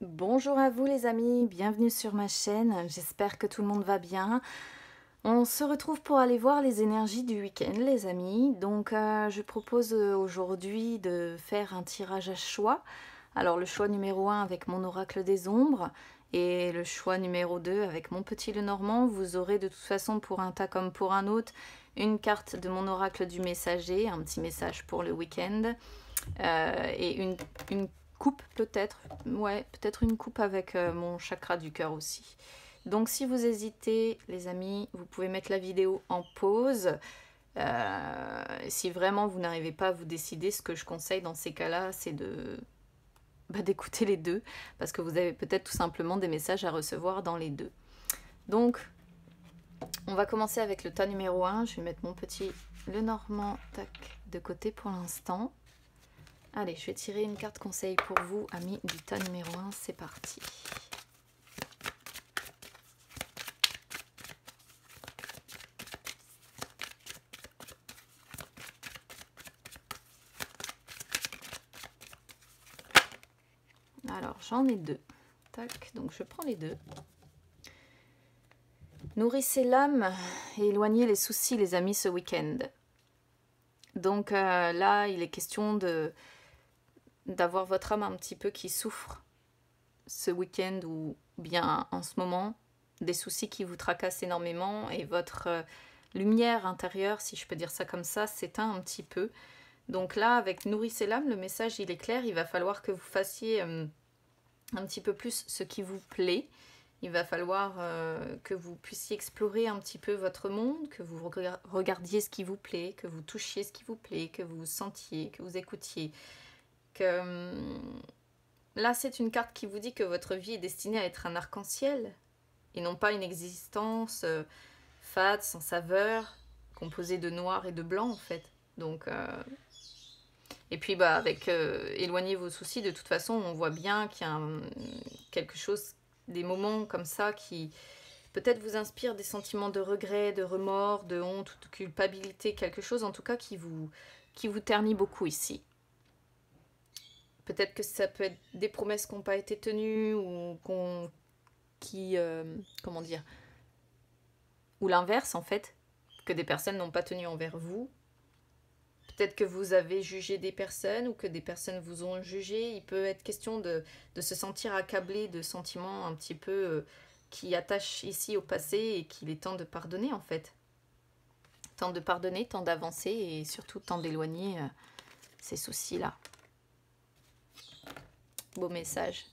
Bonjour à vous les amis, bienvenue sur ma chaîne, j'espère que tout le monde va bien. On se retrouve pour aller voir les énergies du week-end les amis. Donc je propose aujourd'hui de faire un tirage à choix. Alors le choix numéro 1 avec mon oracle des ombres et le choix numéro 2 avec mon petit Lenormand. Vous aurez de toute façon pour un tas comme pour un autre une carte de mon oracle du messager, un petit message pour le week-end et une coupe peut-être, ouais, peut-être une coupe avec mon chakra du cœur aussi. Donc si vous hésitez, les amis, vous pouvez mettre la vidéo en pause. Si vraiment vous n'arrivez pas à vous décider, ce que je conseille dans ces cas-là, c'est d'écouter les deux, parce que vous avez peut-être tout simplement des messages à recevoir dans les deux. Donc, on va commencer avec le tas numéro 1. Je vais mettre mon petit Lenormand tac, de côté pour l'instant. Allez, je vais tirer une carte conseil pour vous, amis du tas numéro 1. C'est parti. Alors, j'en ai deux. Tac, donc je prends les deux. Nourrissez l'âme et éloignez les soucis, les amis, ce week-end. Donc là, il est question d'avoir votre âme un petit peu qui souffre ce week-end ou bien en ce moment, des soucis qui vous tracassent énormément et votre lumière intérieure, si je peux dire ça comme ça, s'éteint un petit peu. Donc là, avec Nourrissez l'âme, le message il est clair, il va falloir que vous fassiez un petit peu plus ce qui vous plaît. Il va falloir que vous puissiez explorer un petit peu votre monde, que vous regardiez ce qui vous plaît, que vous touchiez ce qui vous plaît, que vous sentiez, que vous écoutiez. Là, c'est une carte qui vous dit que votre vie est destinée à être un arc-en-ciel et non pas une existence fade, sans saveur, composée de noir et de blanc en fait. Donc, et puis avec éloigner vos soucis, de toute façon, on voit bien qu'il y a quelque chose, des moments comme ça qui peut-être vous inspirent des sentiments de regret, de remords, de honte, de culpabilité, quelque chose en tout cas qui vous ternit beaucoup ici. Peut-être que ça peut être des promesses qui n'ont pas été tenues ou comment dire, ou l'inverse en fait, que des personnes n'ont pas tenu envers vous. Peut-être que vous avez jugé des personnes ou que des personnes vous ont jugé. Il peut être question de se sentir accablé de sentiments un petit peu qui attachent ici au passé et qu'il est temps de pardonner en fait. Temps de pardonner, temps d'avancer et surtout temps d'éloigner ces soucis-là. Beau message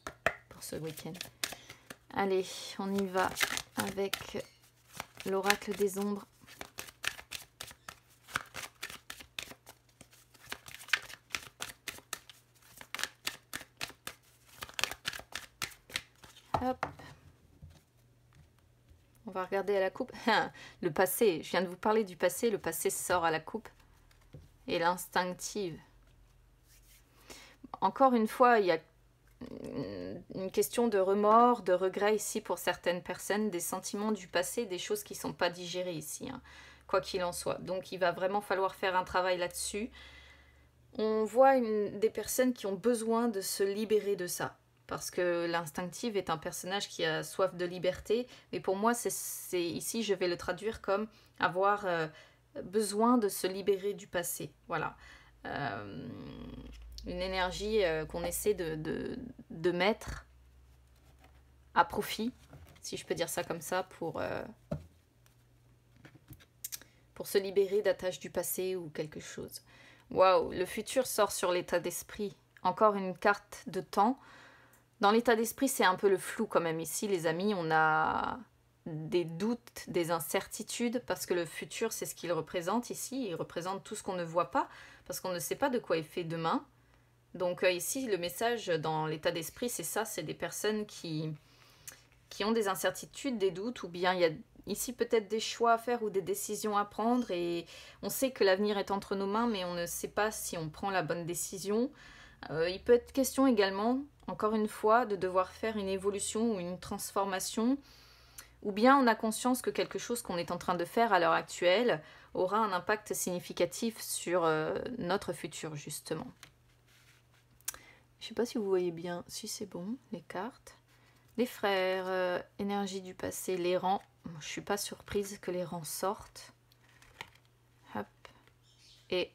pour ce week-end. Allez, on y va avec l'oracle des ombres. Hop. On va regarder à la coupe. Le passé, je viens de vous parler du passé, le passé sort à la coupe. Et l'instinctive. Encore une fois, il y a une question de remords, de regret ici pour certaines personnes, des sentiments du passé, des choses qui ne sont pas digérées ici, hein, quoi qu'il en soit. Donc il va vraiment falloir faire un travail là-dessus. On voit des personnes qui ont besoin de se libérer de ça. Parce que l'instinctive est un personnage qui a soif de liberté. Mais pour moi, c'est ici, je vais le traduire comme avoir besoin de se libérer du passé. Voilà. Une énergie qu'on essaie de mettre à profit, si je peux dire ça comme ça, pour se libérer d'attaches du passé ou quelque chose. Waouh, le futur sort sur l'état d'esprit. Encore une carte de temps. Dans l'état d'esprit, c'est un peu le flou quand même ici, les amis. On a des doutes, des incertitudes, parce que le futur, c'est ce qu'il représente ici. Il représente tout ce qu'on ne voit pas, parce qu'on ne sait pas de quoi est fait demain. Donc ici, le message dans l'état d'esprit, c'est ça, c'est des personnes qui ont des incertitudes, des doutes, ou bien il y a ici peut-être des choix à faire ou des décisions à prendre, et on sait que l'avenir est entre nos mains, mais on ne sait pas si on prend la bonne décision. Il peut être question également, encore une fois, de devoir faire une évolution ou une transformation, ou bien on a conscience que quelque chose qu'on est en train de faire à l'heure actuelle aura un impact significatif sur notre futur, justement. Je sais pas si vous voyez bien. Si c'est bon, les cartes. Les frères, énergie du passé, les rangs. Je suis pas surprise que les rangs sortent. Hop. Et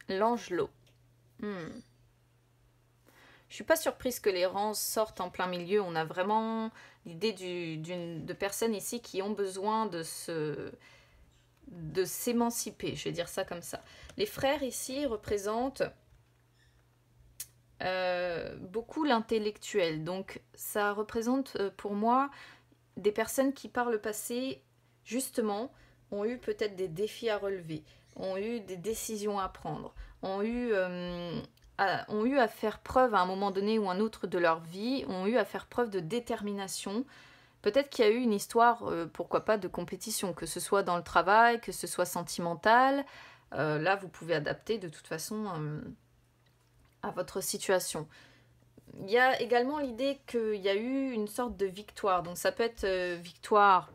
l'angelot. Je suis pas surprise que les rangs sortent en plein milieu. On a vraiment l'idée de personnes ici qui ont besoin de s'émanciper. Je vais dire ça comme ça. Les frères ici représentent beaucoup l'intellectuel. Donc ça représente pour moi des personnes qui par le passé, justement, ont eu peut-être des défis à relever, ont eu des décisions à prendre, ont eu à faire preuve à un moment donné ou un autre de leur vie, ont eu à faire preuve de détermination. Peut-être qu'il y a eu une histoire, pourquoi pas, de compétition, que ce soit dans le travail, que ce soit sentimental. Là, vous pouvez adapter de toute façon à votre situation. Il y a également l'idée qu'il y a eu une sorte de victoire. Donc ça peut être victoire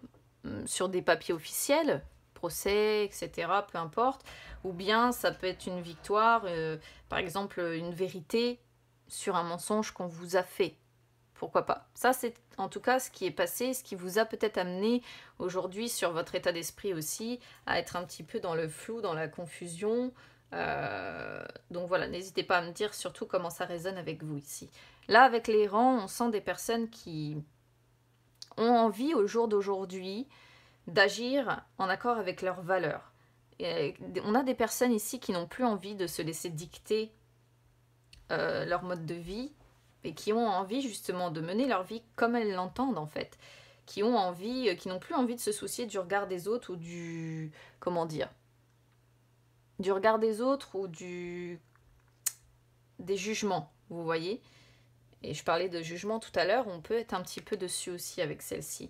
sur des papiers officiels, procès, etc., peu importe. Ou bien ça peut être une victoire, par exemple une vérité sur un mensonge qu'on vous a fait. Pourquoi pas? Ça, c'est en tout cas ce qui est passé, ce qui vous a peut-être amené aujourd'hui sur votre état d'esprit aussi, à être un petit peu dans le flou, dans la confusion. Donc voilà, n'hésitez pas à me dire surtout comment ça résonne avec vous ici. Là, avec les rangs, on sent des personnes qui ont envie au jour d'aujourd'hui d'agir en accord avec leurs valeurs. Et on a des personnes ici qui n'ont plus envie de se laisser dicter leur mode de vie et qui ont envie justement de mener leur vie comme elles l'entendent en fait. Qui ont envie, qui n'ont plus envie de se soucier du regard des autres ou du... comment dire, du regard des autres ou des jugements, vous voyez. Et je parlais de jugement tout à l'heure, on peut être un petit peu dessus aussi avec celle-ci.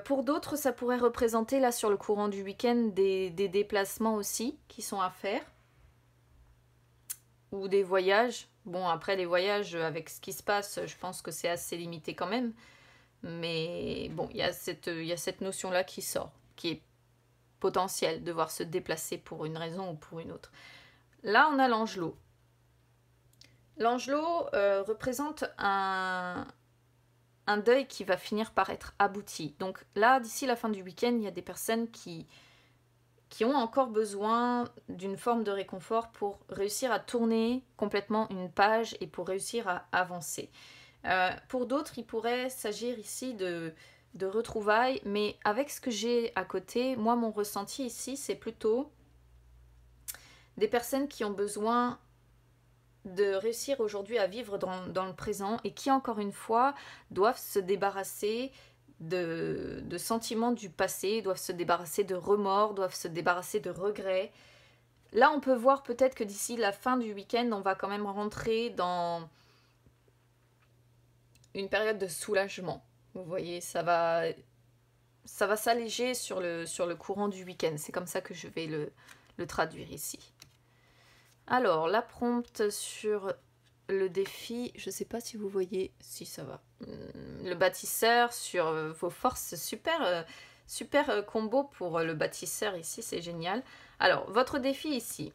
Pour d'autres, ça pourrait représenter là sur le courant du week-end des déplacements aussi qui sont à faire. Ou des voyages. Bon, après les voyages, avec ce qui se passe, je pense que c'est assez limité quand même. Mais bon, il y a cette notion-là qui sort, qui est potentielle, devoir se déplacer pour une raison ou pour une autre. Là, on a l'angelot. L'angelot représente un deuil qui va finir par être abouti. Donc là, d'ici la fin du week-end, il y a des personnes qui ont encore besoin d'une forme de réconfort pour réussir à tourner complètement une page et pour réussir à avancer. Pour d'autres, il pourrait s'agir ici de retrouvailles, mais avec ce que j'ai à côté, moi, mon ressenti ici, c'est plutôt des personnes qui ont besoin de réussir aujourd'hui à vivre dans le présent et qui, encore une fois, doivent se débarrasser de sentiments du passé, doivent se débarrasser de remords, doivent se débarrasser de regrets. Là, on peut voir peut-être que d'ici la fin du week-end, on va quand même rentrer dans une période de soulagement. Vous voyez, ça va s'alléger sur le courant du week-end. C'est comme ça que je vais le traduire ici. Alors, la prompte sur le défi, je ne sais pas si vous voyez, si ça va. Le bâtisseur sur vos forces, super combo pour le bâtisseur ici, c'est génial. Alors, votre défi ici,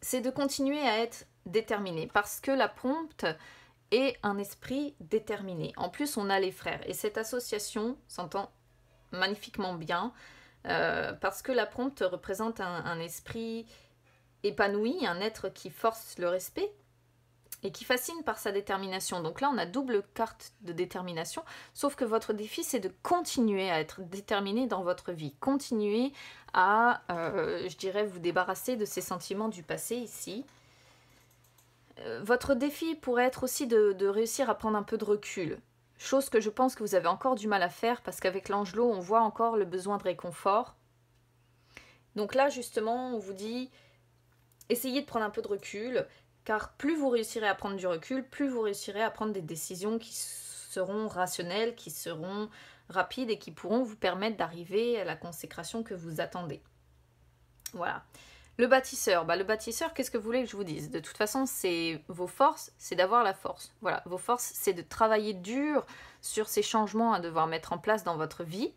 c'est de continuer à être déterminé parce que la prompte est un esprit déterminé. En plus, on a les frères et cette association s'entend magnifiquement bien parce que la prompte représente un esprit épanoui, un être qui force le respect et qui fascine par sa détermination. Donc là, on a double carte de détermination, sauf que votre défi, c'est de continuer à être déterminé dans votre vie. Continuer à, je dirais, vous débarrasser de ces sentiments du passé ici. Votre défi pourrait être aussi de réussir à prendre un peu de recul. Chose que je pense que vous avez encore du mal à faire parce qu'avec l'angelot, on voit encore le besoin de réconfort. Donc là, justement, on vous dit, essayez de prendre un peu de recul, car plus vous réussirez à prendre du recul, plus vous réussirez à prendre des décisions qui seront rationnelles, qui seront rapides et qui pourront vous permettre d'arriver à la consécration que vous attendez. Voilà. Le bâtisseur, le bâtisseur, qu'est-ce que vous voulez que je vous dise? De toute façon, c'est vos forces, c'est d'avoir la force. Voilà, vos forces, c'est de travailler dur sur ces changements à devoir mettre en place dans votre vie,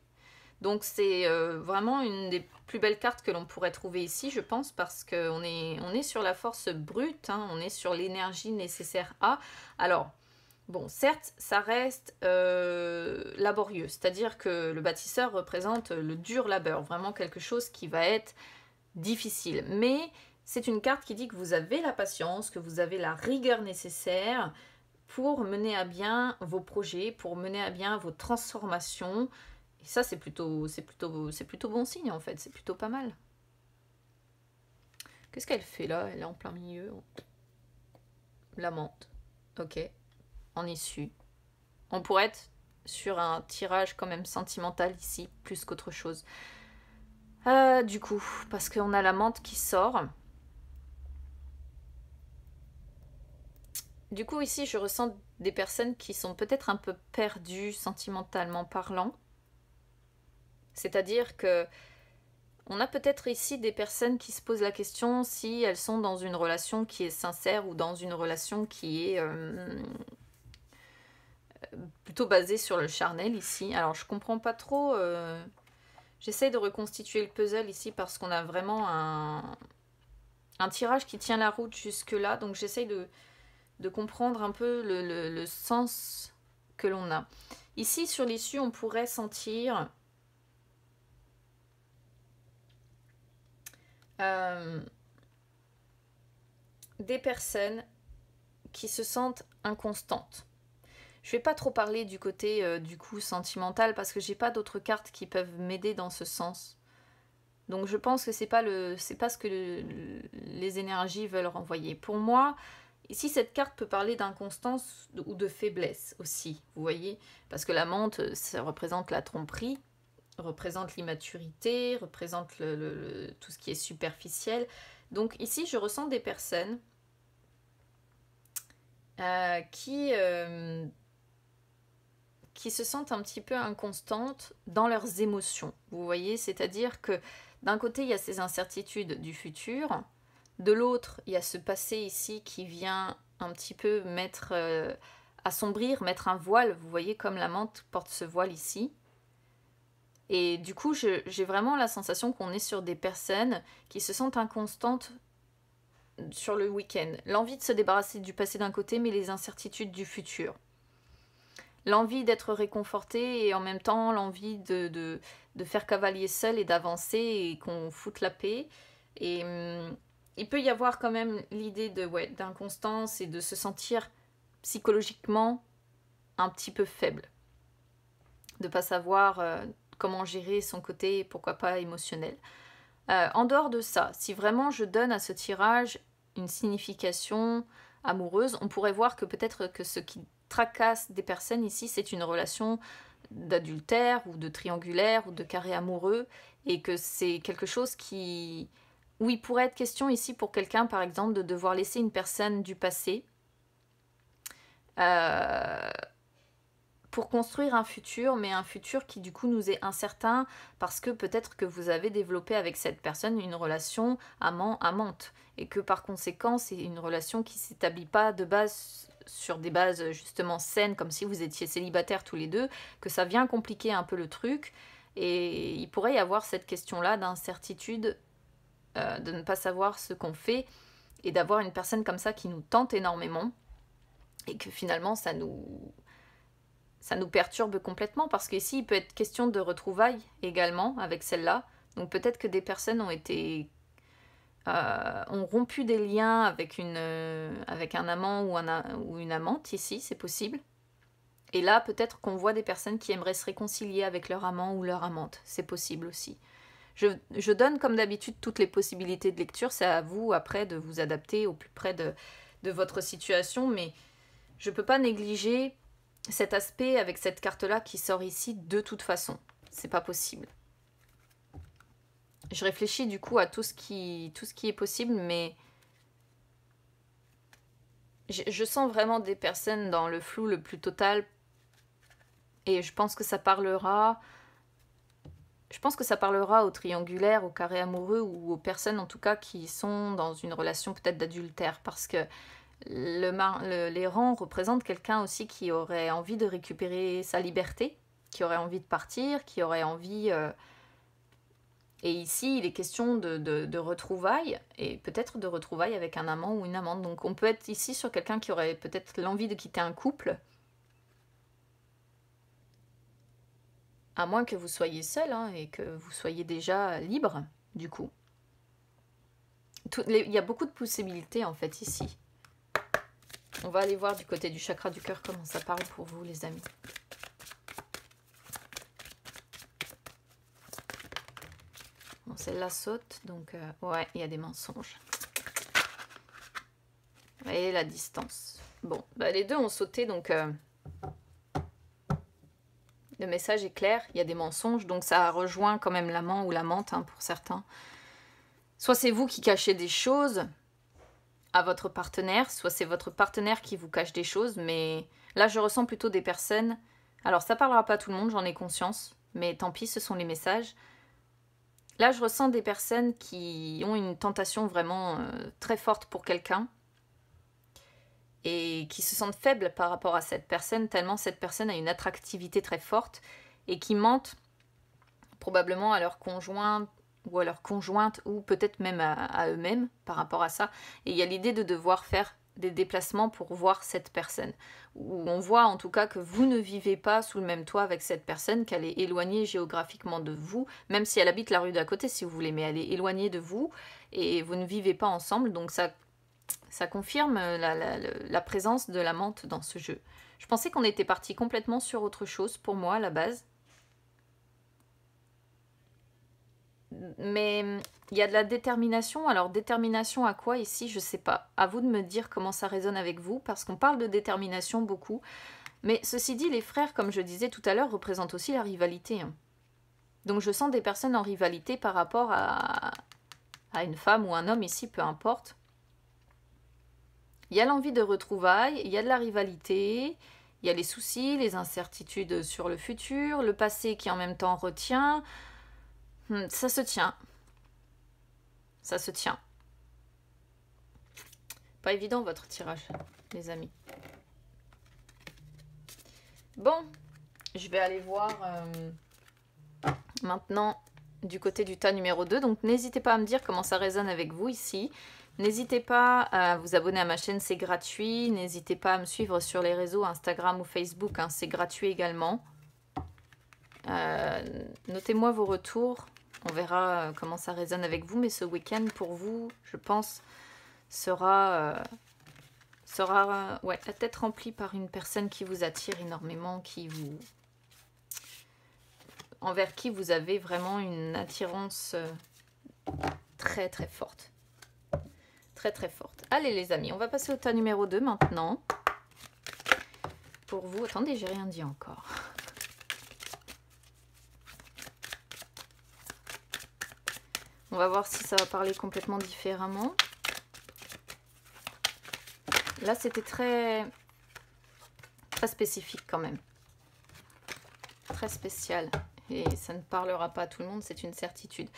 Donc c'est vraiment une des plus belles cartes que l'on pourrait trouver ici, je pense, parce qu'on est sur la force brute, hein, on est sur l'énergie nécessaire à. Alors, bon, certes, ça reste laborieux, c'est-à-dire que le bâtisseur représente le dur labeur, vraiment quelque chose qui va être difficile. Mais c'est une carte qui dit que vous avez la patience, que vous avez la rigueur nécessaire pour mener à bien vos projets, pour mener à bien vos transformations. Et ça, c'est plutôt bon signe, en fait, c'est plutôt pas mal. Qu'est-ce qu'elle fait là? Elle est en plein milieu. La menthe. Ok. En issue. On pourrait être sur un tirage quand même sentimental ici, plus qu'autre chose. Du coup, parce qu'on a la menthe qui sort. Du coup, ici, je ressens des personnes qui sont peut-être un peu perdues sentimentalement parlant. C'est-à-dire que on a peut-être ici des personnes qui se posent la question si elles sont dans une relation qui est sincère ou dans une relation qui est plutôt basée sur le charnel ici. Alors je comprends pas trop, j'essaie de reconstituer le puzzle ici parce qu'on a vraiment un tirage qui tient la route jusque là, donc j'essaie de comprendre un peu le sens que l'on a. Ici sur l'issue on pourrait sentir des personnes qui se sentent inconstantes. Je vais pas trop parler du côté du coup sentimental parce que j'ai pas d'autres cartes qui peuvent m'aider dans ce sens. Donc je pense que c'est pas ce que les énergies veulent renvoyer. Pour moi, ici cette carte peut parler d'inconstance ou de faiblesse aussi, vous voyez, parce que la menthe ça représente la tromperie, représente l'immaturité, représente tout ce qui est superficiel. Donc ici je ressens des personnes qui se sentent un petit peu inconstantes dans leurs émotions. Vous voyez, c'est-à-dire que d'un côté, il y a ces incertitudes du futur, de l'autre, il y a ce passé ici qui vient un petit peu assombrir, mettre un voile. Vous voyez comme la menthe porte ce voile ici. Et du coup, j'ai vraiment la sensation qu'on est sur des personnes qui se sentent inconstantes sur le week-end. L'envie de se débarrasser du passé d'un côté, mais les incertitudes du futur. L'envie d'être réconforté et en même temps l'envie de faire cavalier seul et d'avancer et qu'on foute la paix. Et il peut y avoir quand même l'idée d'inconstance et de se sentir psychologiquement un petit peu faible. De ne pas savoir comment gérer son côté, pourquoi pas émotionnel. En dehors de ça, si vraiment je donne à ce tirage une signification amoureuse, on pourrait voir que peut-être que ce qui tracasse des personnes ici, c'est une relation d'adultère ou de triangulaire ou de carré amoureux et que c'est quelque chose où il pourrait être question ici pour quelqu'un par exemple de devoir laisser une personne du passé pour construire un futur, mais un futur qui du coup nous est incertain parce que peut-être que vous avez développé avec cette personne une relation amant-amante et que par conséquent c'est une relation qui ne s'établit pas de base sur des bases justement saines comme si vous étiez célibataires tous les deux, que ça vient compliquer un peu le truc et il pourrait y avoir cette question-là d'incertitude, de ne pas savoir ce qu'on fait et d'avoir une personne comme ça qui nous tente énormément et que finalement ça nous perturbe complètement parce qu'ici il peut être question de retrouvailles également avec celle-là. Donc peut-être que des personnes ont rompu des liens avec un amant ou une amante ici, c'est possible. Et là peut-être qu'on voit des personnes qui aimeraient se réconcilier avec leur amant ou leur amante, c'est possible aussi. Je donne comme d'habitude toutes les possibilités de lecture, c'est à vous après de vous adapter au plus près de votre situation, mais je ne peux pas négliger cet aspect avec cette carte-là qui sort ici de toute façon. C'est pas possible. Je réfléchis du coup à tout ce qui est possible, mais je sens vraiment des personnes dans le flou le plus total et je pense que ça parlera au triangulaire, au carré amoureux ou aux personnes en tout cas qui sont dans une relation peut-être d'adultère parce que l'errant représente quelqu'un aussi qui aurait envie de récupérer sa liberté, qui aurait envie de partir, qui aurait envie... Et ici, il est question de retrouvailles, et peut-être de retrouvailles avec un amant ou une amante. Donc on peut être ici sur quelqu'un qui aurait peut-être l'envie de quitter un couple, à moins que vous soyez seul, hein, et que vous soyez déjà libre, du coup. Il y a beaucoup de possibilités, en fait, ici. On va aller voir du côté du chakra du cœur comment ça parle pour vous, les amis. Bon, celle-là saute, donc ouais, il y a des mensonges. Et la distance. Bon, bah, les deux ont sauté, donc le message est clair, il y a des mensonges, donc ça rejoint quand même l'amant ou l'amante, hein, pour certains. Soit c'est vous qui cachez des choses à votre partenaire, soit c'est votre partenaire qui vous cache des choses, mais là je ressens plutôt des personnes... Alors ça parlera pas à tout le monde, j'en ai conscience, mais tant pis, ce sont les messages. Là je ressens des personnes qui ont une tentation vraiment très forte pour quelqu'un, et qui se sentent faibles par rapport à cette personne, tellement cette personne a une attractivité très forte, et qui mentent probablement à leur conjoint ou à leur conjointe, ou peut-être même à eux-mêmes par rapport à ça. Et il y a l'idée de devoir faire des déplacements pour voir cette personne. Où on voit en tout cas que vous ne vivez pas sous le même toit avec cette personne, qu'elle est éloignée géographiquement de vous, même si elle habite la rue d'à côté si vous voulez, mais elle est éloignée de vous, et vous ne vivez pas ensemble, donc ça confirme la présence de l'amante dans ce jeu. Je pensais qu'on était parti complètement sur autre chose pour moi à la base. Mais il y a de la détermination. Alors détermination à quoi ici, je sais pas. À vous de me dire comment ça résonne avec vous, parce qu'on parle de détermination beaucoup. Mais ceci dit, les frères, comme je disais tout à l'heure, représentent aussi la rivalité, hein. Donc je sens des personnes en rivalité par rapport à une femme ou un homme ici, peu importe. Il y a l'envie de retrouvailles, il y a de la rivalité, il y a les soucis, les incertitudes sur le futur, le passé qui en même temps retient. Ça se tient. Ça se tient. Pas évident votre tirage, les amis. Bon, je vais aller voir maintenant du côté du tas numéro 2. Donc n'hésitez pas à me dire comment ça résonne avec vous ici. N'hésitez pas à vous abonner à ma chaîne, c'est gratuit. N'hésitez pas à me suivre sur les réseaux Instagram ou Facebook, hein, c'est gratuit également. Notez-moi vos retours. On verra comment ça résonne avec vous. Mais ce week-end, pour vous, je pense, sera ouais, la tête remplie par une personne qui vous attire énormément, envers qui vous avez vraiment une attirance très très forte. Très très forte. Allez les amis, on va passer au tas numéro 2 maintenant. Pour vous, attendez, j'ai rien dit encore. On va voir si ça va parler complètement différemment. Là, c'était très spécifique quand même. Très spécial. Et ça ne parlera pas à tout le monde, c'est une certitude.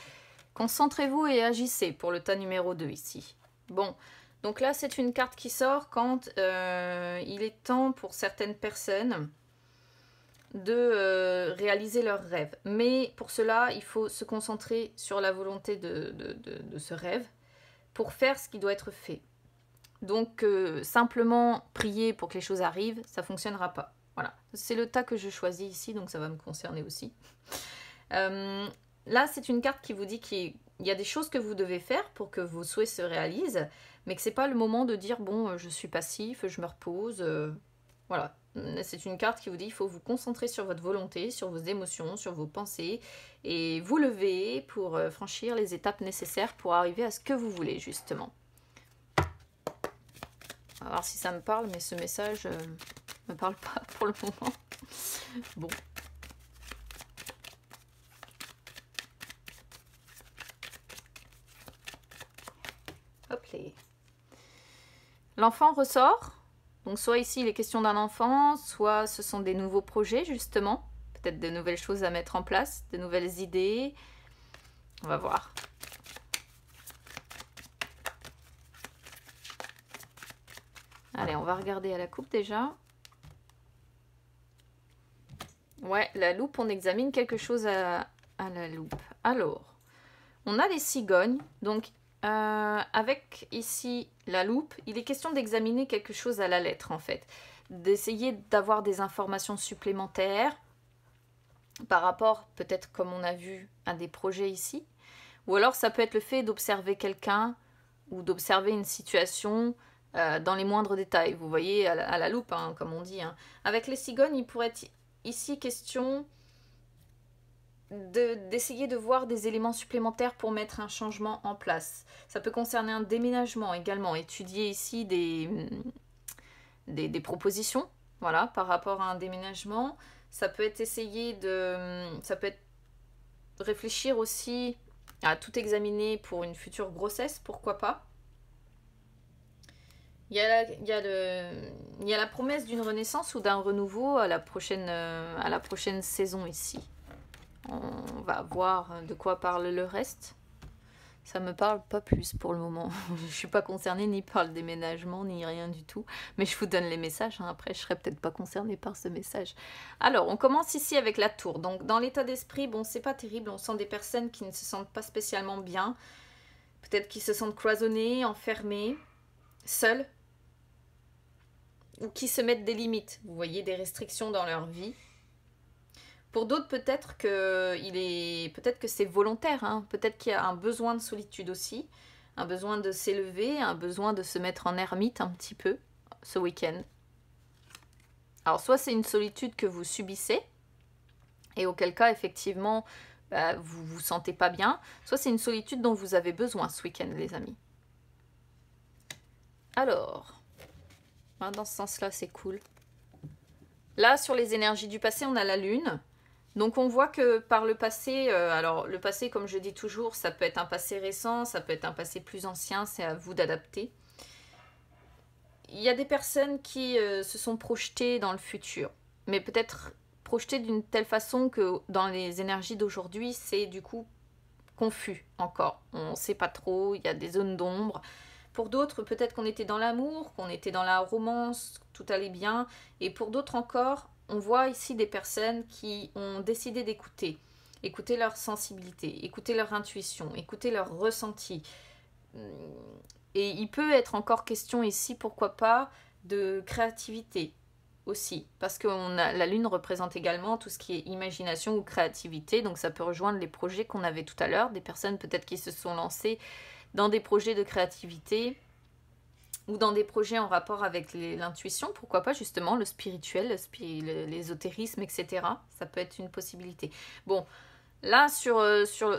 Concentrez-vous et agissez pour le tas numéro 2 ici. Bon, donc là, c'est une carte qui sort quand il est temps pour certaines personnes de réaliser leurs rêves. Mais pour cela, il faut se concentrer sur la volonté de ce rêve pour faire ce qui doit être fait. Donc, simplement prier pour que les choses arrivent, ça ne fonctionnera pas. Voilà, c'est le tas que je choisis ici, donc ça va me concerner aussi. Là, c'est une carte qui vous dit qu'il y a des choses que vous devez faire pour que vos souhaits se réalisent, mais que ce n'est pas le moment de dire « bon, je suis passif, je me repose ». Voilà, c'est une carte qui vous dit qu'il faut vous concentrer sur votre volonté, sur vos émotions, sur vos pensées, et vous lever pour franchir les étapes nécessaires pour arriver à ce que vous voulez, justement. On va voir si ça me parle, mais ce message me parle pas pour le moment. Bon. Hop là. L'enfant ressort. Donc soit ici il est question d'un enfant, soit ce sont des nouveaux projets justement. Peut-être de nouvelles choses à mettre en place, de nouvelles idées. On va voir. Allez, on va regarder à la coupe déjà. Ouais, la loupe, on examine quelque chose à la loupe. Alors, on a les cigognes. Donc, avec ici la loupe, il est question d'examiner quelque chose à la lettre, en fait. D'essayer d'avoir des informations supplémentaires par rapport, peut-être comme on a vu, à des projets ici. Ou alors, ça peut être le fait d'observer quelqu'un ou d'observer une situation dans les moindres détails. Vous voyez, à la loupe, hein, comme on dit. Hein. Avec les cigognes, il pourrait être ici question d'essayer de voir des éléments supplémentaires pour mettre un changement en place. Ça peut concerner un déménagement également, étudier ici des propositions, voilà, par rapport à un déménagement. Ça peut être ça peut être réfléchir aussi à tout examiner pour une future grossesse, pourquoi pas. Il y a la promesse d'une renaissance ou d'un renouveau à la prochaine saison ici. On va voir de quoi parle le reste. Ça me parle pas plus pour le moment. Je suis pas concernée ni par le déménagement ni rien du tout. Mais je vous donne les messages. Hein. Après, je serai peut-être pas concernée par ce message. Alors, on commence ici avec la tour. Donc, dans l'état d'esprit, bon, c'est pas terrible. On sent des personnes qui ne se sentent pas spécialement bien. Peut-être qu'ils se sentent cloisonnés, enfermés, seuls. Ou qui se mettent des limites. Vous voyez, des restrictions dans leur vie. Pour d'autres, peut-être que c'est volontaire, hein. Peut-être qu'il y a un besoin de solitude aussi, un besoin de s'élever, un besoin de se mettre en ermite un petit peu ce week-end. Alors, soit c'est une solitude que vous subissez, et auquel cas, effectivement, vous vous sentez pas bien, soit c'est une solitude dont vous avez besoin ce week-end, les amis. Alors, dans ce sens-là, c'est cool. Là, sur les énergies du passé, on a la lune. Donc on voit que par le passé, alors le passé comme je dis toujours, ça peut être un passé récent, ça peut être un passé plus ancien, c'est à vous d'adapter. Il y a des personnes qui se sont projetées dans le futur, mais peut-être projetées d'une telle façon que dans les énergies d'aujourd'hui, c'est du coup confus encore. On ne sait pas trop, il y a des zones d'ombre. Pour d'autres, peut-être qu'on était dans l'amour, qu'on était dans la romance, tout allait bien, et pour d'autres encore, on voit ici des personnes qui ont décidé d'écouter, écouter leur sensibilité, écouter leur intuition, écouter leur ressenti. Et il peut être encore question ici, pourquoi pas, de créativité aussi, parce que la lune représente également tout ce qui est imagination ou créativité, donc ça peut rejoindre les projets qu'on avait tout à l'heure, des personnes peut-être qui se sont lancées dans des projets de créativité, ou dans des projets en rapport avec l'intuition, pourquoi pas justement le spirituel, l'ésotérisme, etc. Ça peut être une possibilité. Bon, là,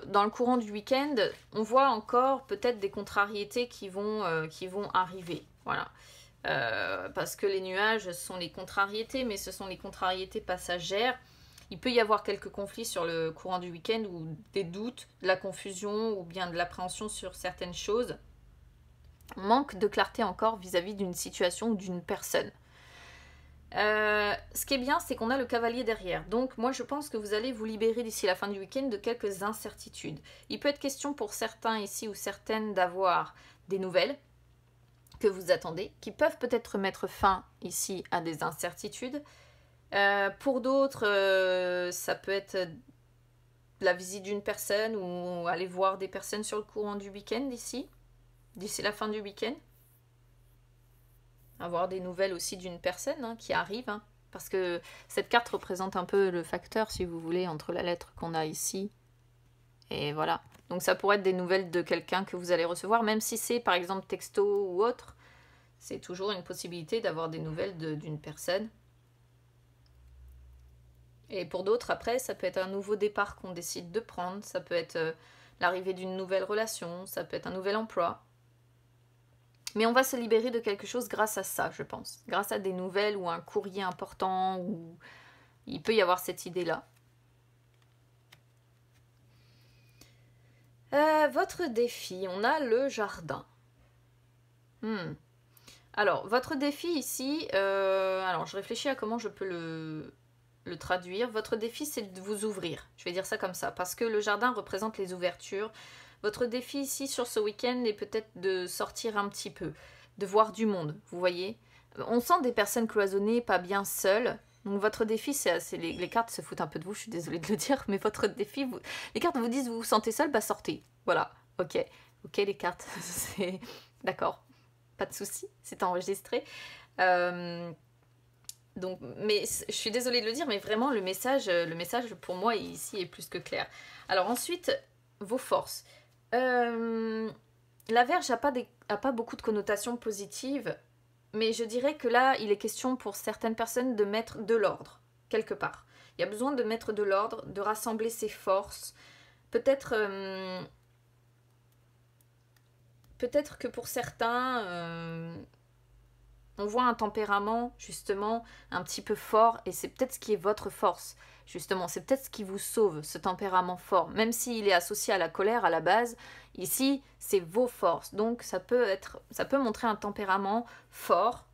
dans le courant du week-end, on voit encore peut-être des contrariétés qui vont arriver. Voilà. Parce que les nuages sont les contrariétés, mais ce sont les contrariétés passagères. Il peut y avoir quelques conflits sur le courant du week-end ou des doutes, de la confusion ou bien de l'appréhension sur certaines choses. Manque de clarté encore vis-à-vis d'une situation ou d'une personne. Ce qui est bien, c'est qu'on a le cavalier derrière. Donc moi, je pense que vous allez vous libérer d'ici la fin du week-end de quelques incertitudes. Il peut être question pour certains ici ou certaines d'avoir des nouvelles que vous attendez, qui peuvent peut-être mettre fin ici à des incertitudes. Pour d'autres, ça peut être la visite d'une personne ou aller voir des personnes sur le courant du week-end ici, d'ici la fin du week-end. Avoir des nouvelles aussi d'une personne qui arrive, parce que cette carte représente un peu le facteur, si vous voulez, entre la lettre qu'on a ici et voilà. Donc ça pourrait être des nouvelles de quelqu'un que vous allez recevoir, même si c'est par exemple texto ou autre, c'est toujours une possibilité d'avoir des nouvelles d'une personne. Et pour d'autres, après, ça peut être un nouveau départ qu'on décide de prendre, ça peut être l'arrivée d'une nouvelle relation, ça peut être un nouvel emploi. Mais on va se libérer de quelque chose grâce à ça, je pense. Grâce à des nouvelles ou un courrier important, ou il peut y avoir cette idée-là. Votre défi, on a le jardin. Alors, votre défi ici, alors je réfléchis à comment je peux le traduire. Votre défi, c'est de vous ouvrir. Je vais dire ça comme ça, parce que le jardin représente les ouvertures. Votre défi ici sur ce week-end est peut-être de sortir un petit peu, de voir du monde, vous voyez. On sent des personnes cloisonnées, pas bien seules, Donc votre défi, les cartes se foutent un peu de vous, je suis désolée de le dire, mais votre défi, les cartes vous disent vous vous sentez seul, bah sortez. Voilà, ok. Ok les cartes, c'est... D'accord, pas de souci, c'est enregistré. Donc, mais je suis désolée de le dire, mais vraiment le message pour moi ici est plus que clair. Alors ensuite, vos forces. La Vierge n'a pas beaucoup de connotations positives, mais je dirais que là, il est question pour certaines personnes de mettre de l'ordre, quelque part. Il y a besoin de mettre de l'ordre, de rassembler ses forces. Peut-être que pour certains, on voit un tempérament, justement, un petit peu fort, et c'est peut-être ce qui est votre force. Justement, c'est peut-être ce qui vous sauve, ce tempérament fort. Même s'il est associé à la colère à la base, ici, c'est vos forces. Donc, ça peut montrer un tempérament fort,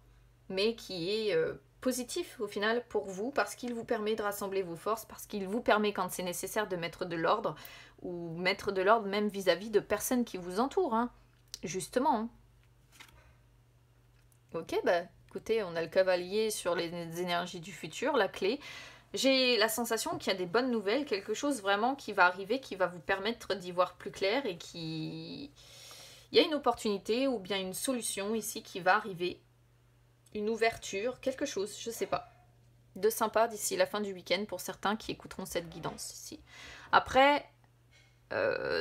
mais qui est positif au final pour vous, parce qu'il vous permet de rassembler vos forces, parce qu'il vous permet, quand c'est nécessaire, de mettre de l'ordre, ou mettre de l'ordre même vis-à-vis de personnes qui vous entourent, hein. Justement, hein. Ok, bah écoutez, on a le cavalier sur les énergies du futur, la clé. J'ai la sensation qu'il y a des bonnes nouvelles, quelque chose vraiment qui va arriver, qui va vous permettre d'y voir plus clair et qui... Il y a une opportunité ou bien une solution ici qui va arriver. Une ouverture, quelque chose, je sais pas. De sympa d'ici la fin du week-end pour certains qui écouteront cette guidance ici. Après,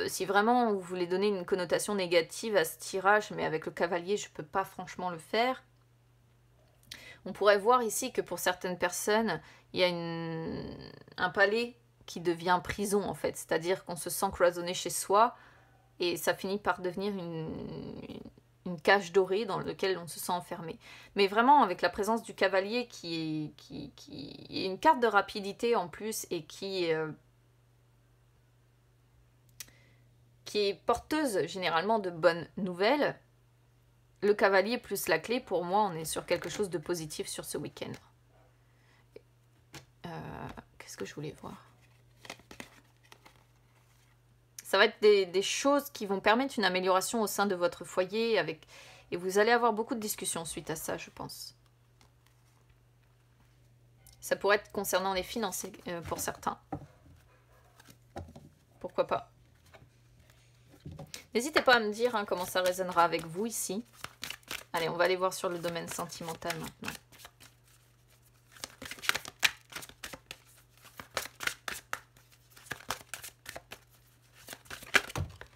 si vraiment vous voulez donner une connotation négative à ce tirage, mais avec le cavalier, je peux pas franchement le faire. On pourrait voir ici que pour certaines personnes, il y a un palais qui devient prison en fait. C'est-à-dire qu'on se sent cloisonné chez soi et ça finit par devenir une cage dorée dans laquelle on se sent enfermé. Mais vraiment avec la présence du cavalier qui est une carte de rapidité en plus et qui est porteuse généralement de bonnes nouvelles, le cavalier plus la clé, pour moi, on est sur quelque chose de positif sur ce week-end. Qu'est-ce que je voulais voir? Ça va être des choses qui vont permettre une amélioration au sein de votre foyer, et vous allez avoir beaucoup de discussions suite à ça, je pense. Ça pourrait être concernant les finances pour certains. Pourquoi pas? N'hésitez pas à me dire hein, comment ça résonnera avec vous ici. Allez, on va aller voir sur le domaine sentimental maintenant.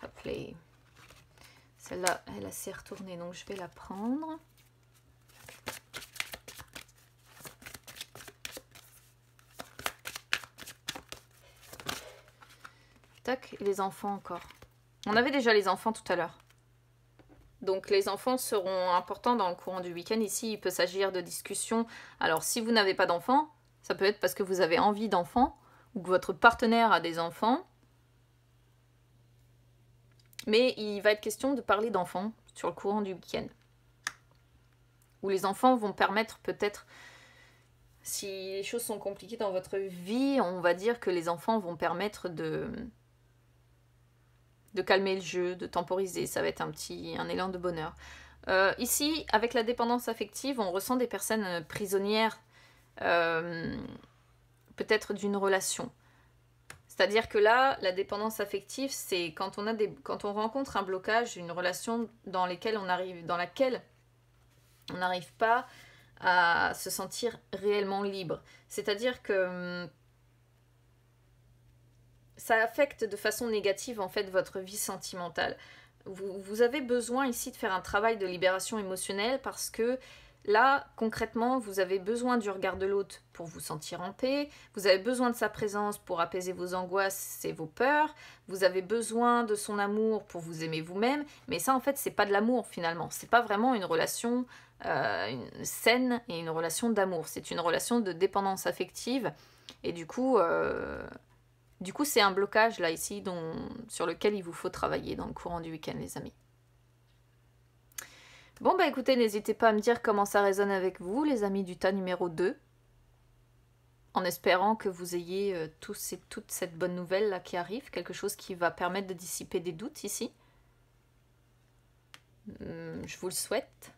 Hop là. Celle-là, elle s'est retournée, donc je vais la prendre. Tac, et les enfants encore. On avait déjà les enfants tout à l'heure. Donc les enfants seront importants dans le courant du week-end. Ici, il peut s'agir de discussions. Alors si vous n'avez pas d'enfants, ça peut être parce que vous avez envie d'enfants ou que votre partenaire a des enfants. Mais il va être question de parler d'enfants sur le courant du week-end. Où les enfants vont permettre peut-être, si les choses sont compliquées dans votre vie, on va dire que les enfants vont permettre de calmer le jeu, de temporiser. Ça va être un élan de bonheur. Ici, avec la dépendance affective, on ressent des personnes prisonnières peut-être d'une relation. C'est-à-dire que là, la dépendance affective, c'est quand on rencontre un blocage, une relation dans laquelle on n'arrive pas à se sentir réellement libre. C'est-à-dire que ça affecte de façon négative en fait votre vie sentimentale. Vous avez besoin ici de faire un travail de libération émotionnelle parce que là, concrètement, vous avez besoin du regard de l'autre pour vous sentir en paix, vous avez besoin de sa présence pour apaiser vos angoisses et vos peurs, vous avez besoin de son amour pour vous aimer vous-même, mais ça en fait c'est pas de l'amour finalement, c'est pas vraiment une relation saine et une relation d'amour, c'est une relation de dépendance affective et du coup c'est un blocage là ici sur lequel il vous faut travailler dans le courant du week-end les amis. Bon bah écoutez, n'hésitez pas à me dire comment ça résonne avec vous les amis du tas numéro 2. En espérant que vous ayez toute cette bonne nouvelle là qui arrive, quelque chose qui va permettre de dissiper des doutes ici. Je vous le souhaite.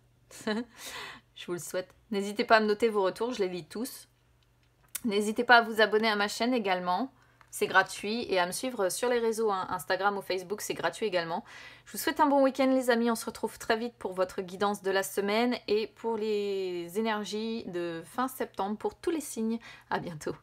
Je vous le souhaite. N'hésitez pas à me noter vos retours, je les lis tous. N'hésitez pas à vous abonner à ma chaîne également. C'est gratuit et à me suivre sur les réseaux, hein, Instagram ou Facebook, c'est gratuit également. Je vous souhaite un bon week-end les amis, on se retrouve très vite pour votre guidance de la semaine et pour les énergies de fin septembre pour tous les signes. À bientôt.